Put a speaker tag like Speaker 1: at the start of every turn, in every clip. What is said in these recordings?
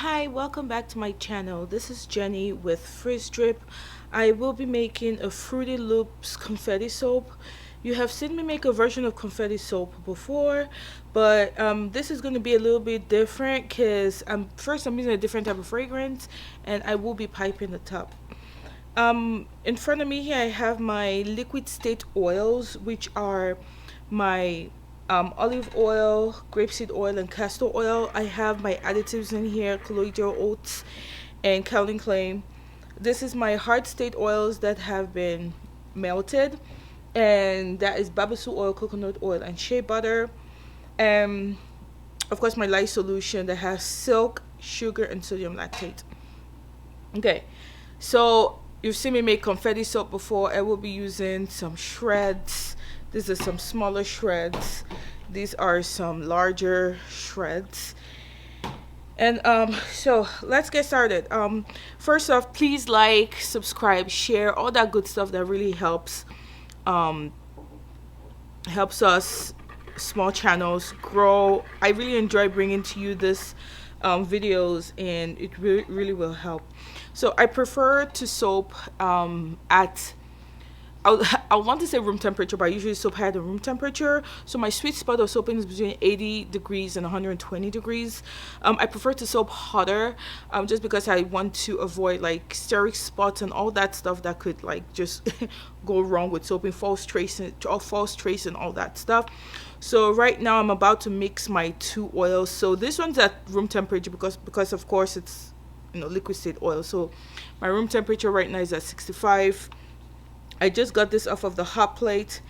Speaker 1: Hi, welcome back to my channel. This is Jenny with Frizz Drip. I will be making a Fruity Loops confetti soap. You have seen me make a version of confetti soap before, but this is going to be a little bit different because I'm using a different type of fragrance, and I will be piping the top. In front of me here I have my liquid state oils, which are my olive oil, grapeseed oil, and castor oil. I have my additives in here: colloidal oats and kaolin clay. This is my hard state oils that have been melted, and that is babasu oil, coconut oil, and shea butter. And of course my light solution that has silk, sugar, and sodium lactate. Okay, so you've seen me make confetti soap before. I will be using some shreds. These are some smaller shreds. These are some larger shreds. And so let's get started. First off, please like, subscribe, share, all that good stuff that really um helps us small channels grow. I really enjoy bringing to you this videos, and it really will help. So I prefer to soap at I want to say room temperature, but I usually soap higher than room temperature. So my sweet spot of soaping is between 80 degrees and 120 degrees. I prefer to soap hotter, just because I want to avoid like steric spots and all that stuff that could like just go wrong with soaping, false tracing, all that stuff. So right now I'm about to mix my two oils. So this one's at room temperature because of course it's liquid state oil. So my room temperature right now is at 65. I just got this off of the hot plate,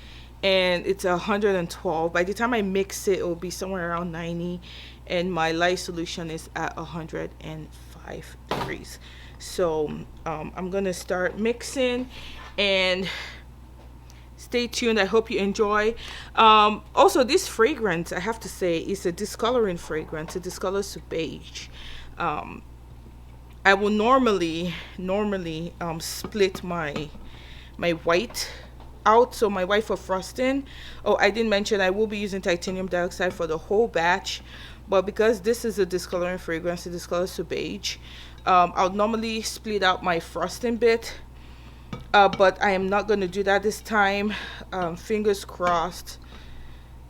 Speaker 1: and it's 112. By the time I mix it, it will be somewhere around 90, and my light solution is at 105 degrees. So I'm gonna start mixing, and stay tuned. I hope you enjoy. Also, this fragrance, I have to say, is a discoloring fragrance. It discolors to beige. I will normally split my white out, so my white for frosting. Oh, I didn't mention I will be using titanium dioxide for the whole batch, but because this is a discoloring fragrance, it discolors to beige. I'll normally split out my frosting bit, but I am not going to do that this time. Fingers crossed,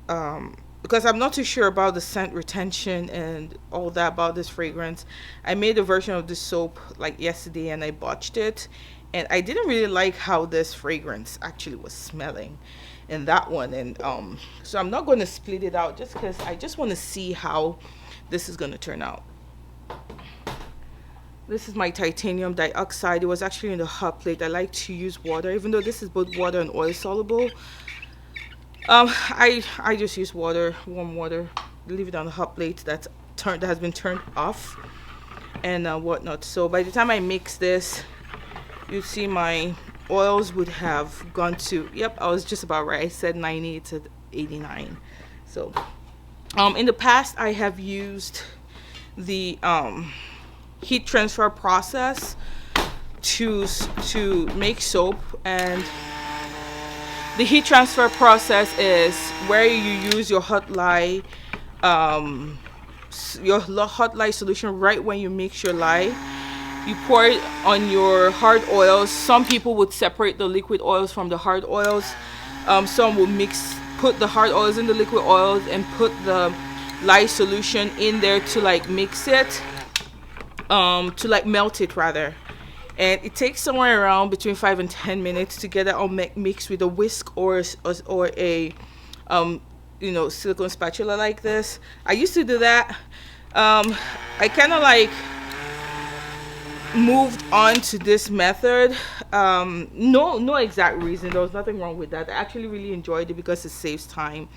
Speaker 1: because I'm not too sure about the scent retention and all that about this fragrance. I made a version of this soap like yesterday, and I botched it, and I didn't really like how this fragrance actually was smelling in that one. And so I'm not going to split it out just because I just want to see how this is going to turn out. This is my titanium dioxide. It was actually in the hot plate. I like to use water, even though this is both water and oil soluble. I just use water, warm water, leave it on the hot plate that has been turned off, and whatnot. So by the time I mix this, you see my oils would have gone to, yep, I was just about right. I said 90 to 89. So in the past I have used the heat transfer process to make soap, and the heat transfer process is where you use your hot lye solution right when you mix your lye. You pour it on your hard oils. Some people would separate the liquid oils from the hard oils. Some will put the hard oils in the liquid oils and put the lye solution in there to like mix it, to like melt it rather. And it takes somewhere around between 5 and 10 minutes to get it all mixed with a whisk or a silicone spatula like this. I used to do that. I kind of like moved on to this method. No exact reason. There was nothing wrong with that. I actually really enjoyed it because it saves time.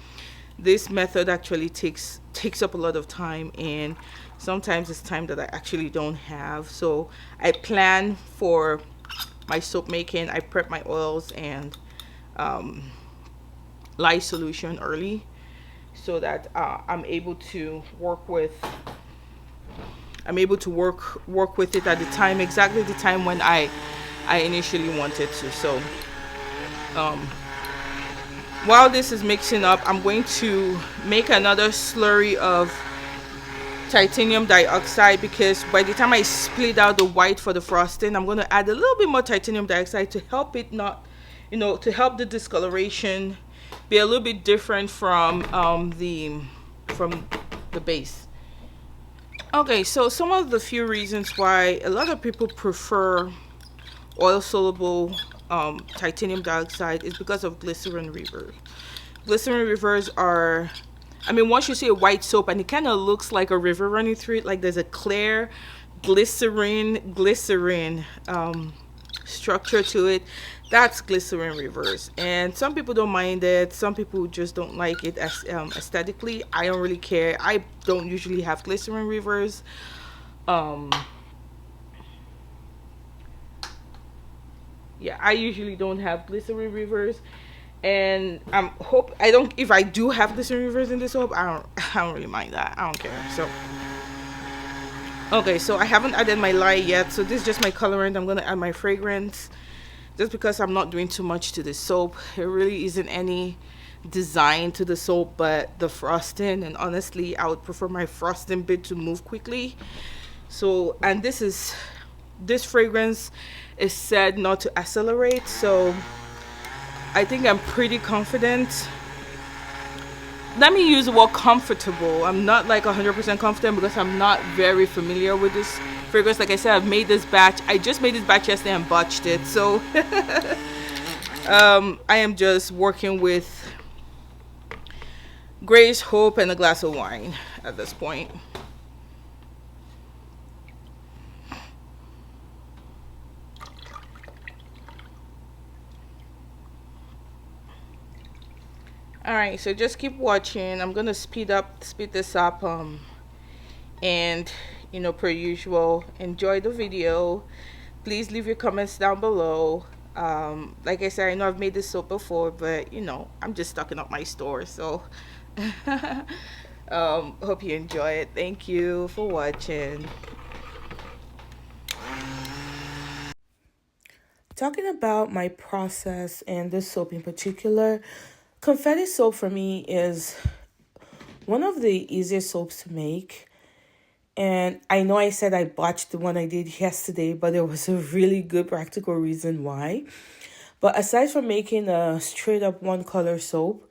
Speaker 1: This method actually takes up a lot of time, and sometimes it's time that I actually don't have. So I plan for my soap making. I prep my oils and lye solution early, so that I'm able to work with it at the time, exactly the time when I initially wanted to. So while this is mixing up, I'm going to make another slurry of titanium dioxide, because by the time I split out the white for the frosting, I'm going to add a little bit more titanium dioxide to help it not, to help the discoloration be a little bit different from the base. Okay, so some of the few reasons why a lot of people prefer oil soluble titanium dioxide is because of glycerin reverse. Glycerin rivers are, I mean, once you see a white soap and it kind of looks like a river running through it, like there's a clear glycerin structure to it, that's glycerin reverse. And some people don't mind it, some people just don't like it as aesthetically. I don't really care. I don't usually have glycerin reverse. Yeah, I usually don't have glycerin reverse, and hope I don't. If I do have glycerin reverse in this soap, I don't really mind that. I don't care. So okay, so I haven't added my lye yet, so this is just my colorant. I'm gonna add my fragrance, just because I'm not doing too much to the soap. There really isn't any design to the soap but the frosting, and honestly I would prefer my frosting bit to move quickly. So, and this fragrance is said not to accelerate, so I think I'm pretty confident. Let me use the word comfortable. I'm not like 100% confident because I'm not very familiar with this fragrance. Like I said, I've made this batch. I just made this batch yesterday and botched it. So I am just working with grace, hope, and a glass of wine at this point. All right, so just keep watching. I'm gonna speed this up, and per usual, enjoy the video. Please leave your comments down below. Like I said, I know I've made this soap before, but I'm just stocking up my store, so hope you enjoy it. Thank you for watching. Talking about my process and this soap in particular, Confetti soap for me is one of the easiest soaps to make. And I know I said I botched the one I did yesterday, but there was a really good practical reason why. But aside from making a straight up one color soap,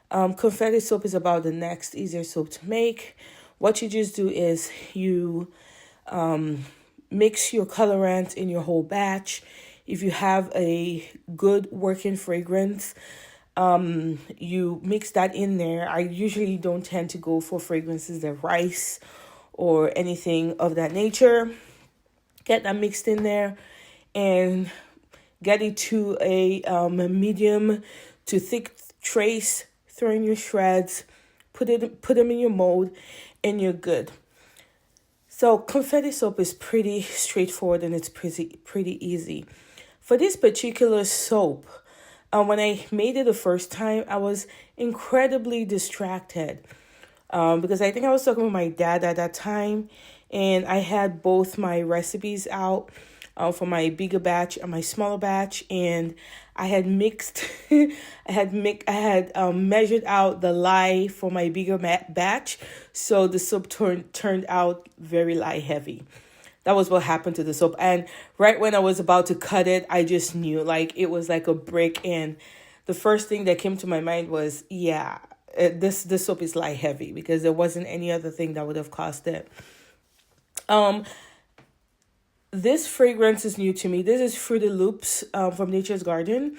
Speaker 1: Confetti soap is about the next easier soap to make. What you just do is you mix your colorant in your whole batch. If you have a good working fragrance, you mix that in there. I usually don't tend to go for fragrances that rice or anything of that nature. Get that mixed in there and get it to a medium to thick trace. Throw in your shreds, put them in your mold, and you're good. So Confetti soap is pretty straightforward and it's pretty easy. For this particular soap, when I made it the first time, I was incredibly distracted because I think I was talking with my dad at that time, and I had both my recipes out for my bigger batch and my smaller batch, and I had mixed, I had measured out the lye for my bigger batch, so the soap turned out very lye heavy. That was what happened to the soap. And right when I was about to cut it, I just knew, like, it was like a brick. And the first thing that came to my mind was, yeah, this soap is lye heavy, because there wasn't any other thing that would have caused it. This fragrance is new to me. This is Fruity Loops from Nature's Garden.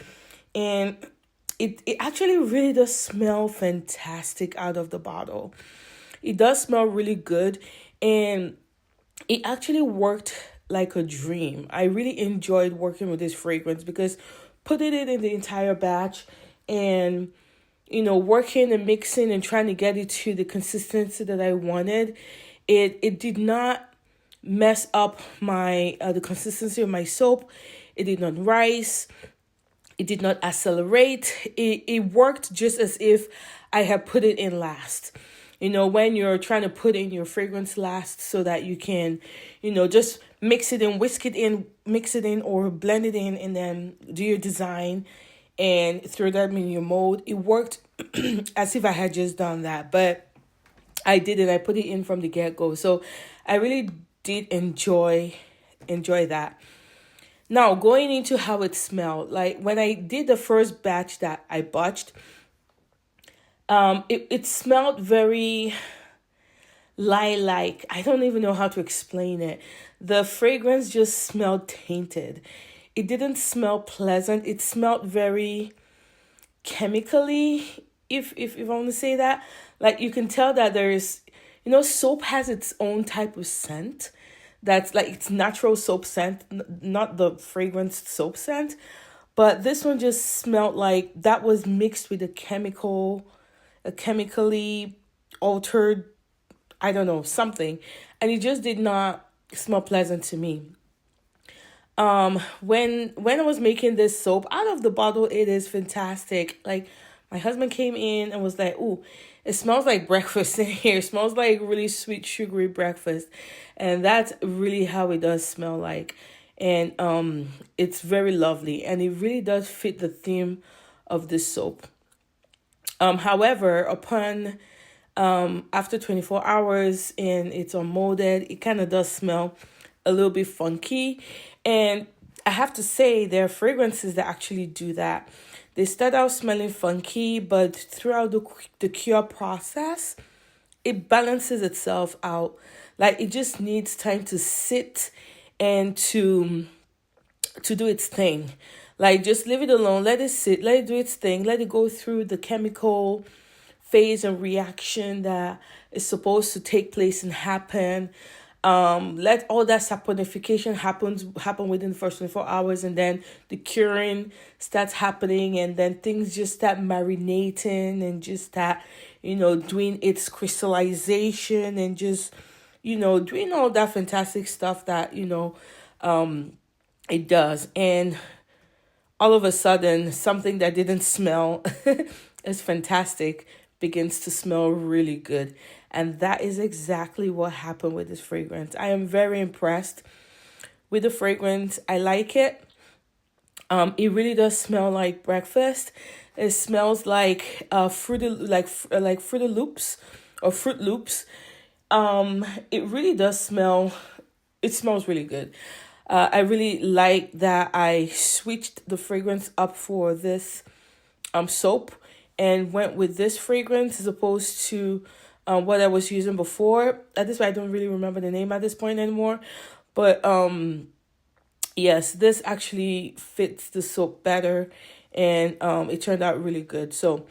Speaker 1: And it actually really does smell fantastic out of the bottle. It does smell really good. And it actually worked like a dream. I really enjoyed working with this fragrance because putting it in the entire batch and, working and mixing and trying to get it to the consistency that I wanted, it did not mess up my the consistency of my soap. It did not rise. It did not accelerate. It worked just as if I had put it in last. When you're trying to put in your fragrance last so that you can, just mix it in, mix it in or blend it in, and then do your design and throw them in your mold. It worked as if I had just done that. But I did it. I put it in from the get-go. So I really did enjoy that. Now, going into how it smelled, like when I did the first batch that I botched, it smelled very lilac. I don't even know how to explain it. The fragrance just smelled tainted. It didn't smell pleasant. It smelled very chemically, if I want to say that. Like you can tell that there's, soap has its own type of scent. That's like it's natural soap scent, not the fragrance soap scent. But this one just smelled like that was mixed with a chemically altered, I don't know, something. And it just did not smell pleasant to me. When I was making this soap out of the bottle, it is fantastic. Like my husband came in and was like, "Ooh, it smells like breakfast in here. It smells like really sweet sugary breakfast." And that's really how it does smell like. And it's very lovely, and it really does fit the theme of this soap. However, upon after 24 hours and it's unmolded, it kind of does smell a little bit funky. And I have to say, there are fragrances that actually do that. They start out smelling funky, but throughout the cure process, it balances itself out. Like it just needs time to sit and to do its thing. Like just leave it alone, let it sit, let it do its thing, let it go through the chemical phase and reaction that is supposed to take place and happen. Let all that saponification happen within the first 24 hours, and then the curing starts happening, and then things just start marinating and just start, doing its crystallization and just, doing all that fantastic stuff that, it does. And all of a sudden, something that didn't smell as fantastic begins to smell really good. And that is exactly what happened with this fragrance. I am very impressed with the fragrance. I like it. It really does smell like breakfast. It smells like fruity, like Fruity Loops or Fruit Loops. It really does smell. It smells really good. I really like that I switched the fragrance up for this soap and went with this fragrance as opposed to what I was using before. At this point, I don't really remember the name at this point anymore. But yes, this actually fits the soap better, and it turned out really good. So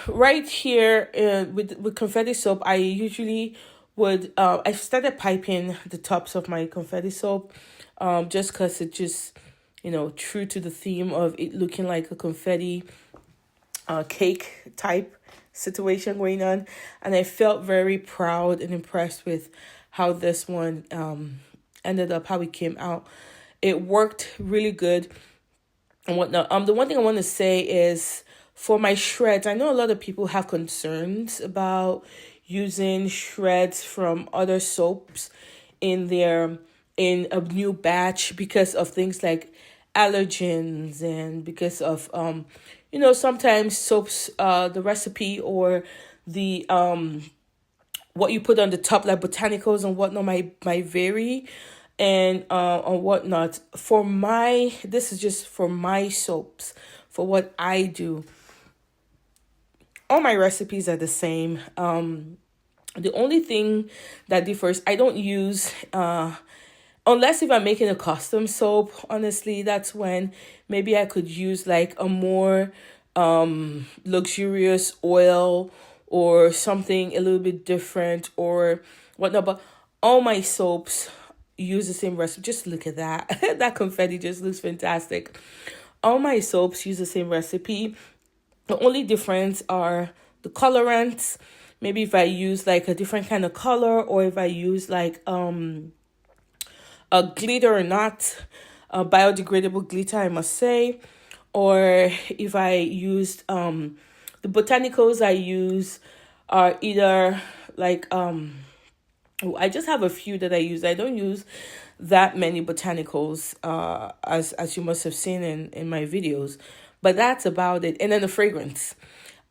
Speaker 1: right here with Confetti soap, I usually would I started piping the tops of my Confetti soap just because it just true to the theme of it looking like a confetti cake type situation going on. And I felt very proud and impressed with how this one ended up, how it came out. It worked really good and whatnot. The one thing I want to say is for my shreds, I know a lot of people have concerns about using shreds from other soaps in a new batch because of things like allergens, and because of sometimes soaps, the recipe or the what you put on the top, like botanicals and whatnot, might vary and or whatnot. This is just for my soaps, for what I do. All my recipes are the same. The only thing that differs, I don't use unless if I'm making a custom soap. Honestly, that's when maybe I could use like a more luxurious oil or something a little bit different or whatnot. But all my soaps use the same recipe. Just look at that. That confetti just looks fantastic. All my soaps use the same recipe. The only difference are the colorants. Maybe if I use like a different kind of color, or if I use like a glitter or not, a biodegradable glitter, I must say. Or if I used the botanicals I use are either like I just have a few that I use. I don't use that many botanicals as you must have seen in my videos. But that's about it. And then the fragrance.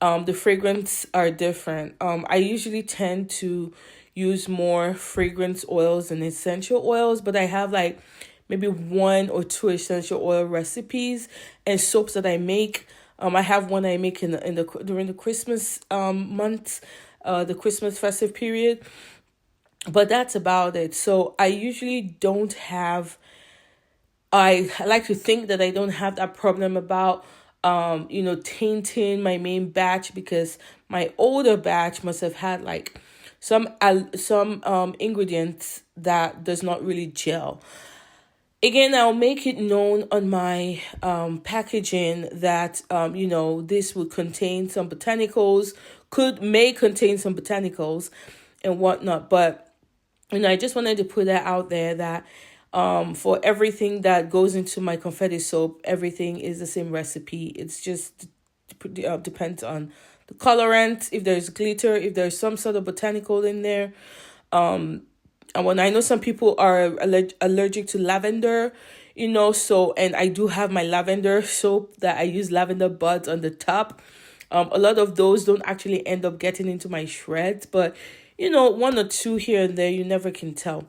Speaker 1: the fragrance are different. I usually tend to use more fragrance oils and essential oils, but I have like maybe one or two essential oil recipes and soaps that I make. I have one I make in the during the Christmas month, the Christmas festive period, but that's about it. So I usually don't have. I like to think that I don't have that problem about tainting my main batch, because my older batch must have had like some ingredients that does not really gel. Again, I'll make it known on my packaging that this would contain some botanicals, may contain some botanicals and whatnot. But I just wanted to put that out there that for everything that goes into my confetti soap, everything is the same recipe. It's just depends on the colorant, if there's glitter, if there's some sort of botanical in there. And when I know some people are allergic to lavender, so, and I do have my lavender soap that I use lavender buds on the top. A lot of those don't actually end up getting into my shreds, but one or two here and there, you never can tell.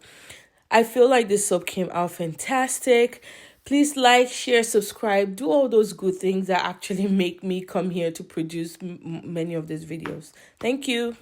Speaker 1: I feel like this soap came out fantastic. Please like, share, subscribe, do all those good things that actually make me come here to produce many of these videos. Thank you.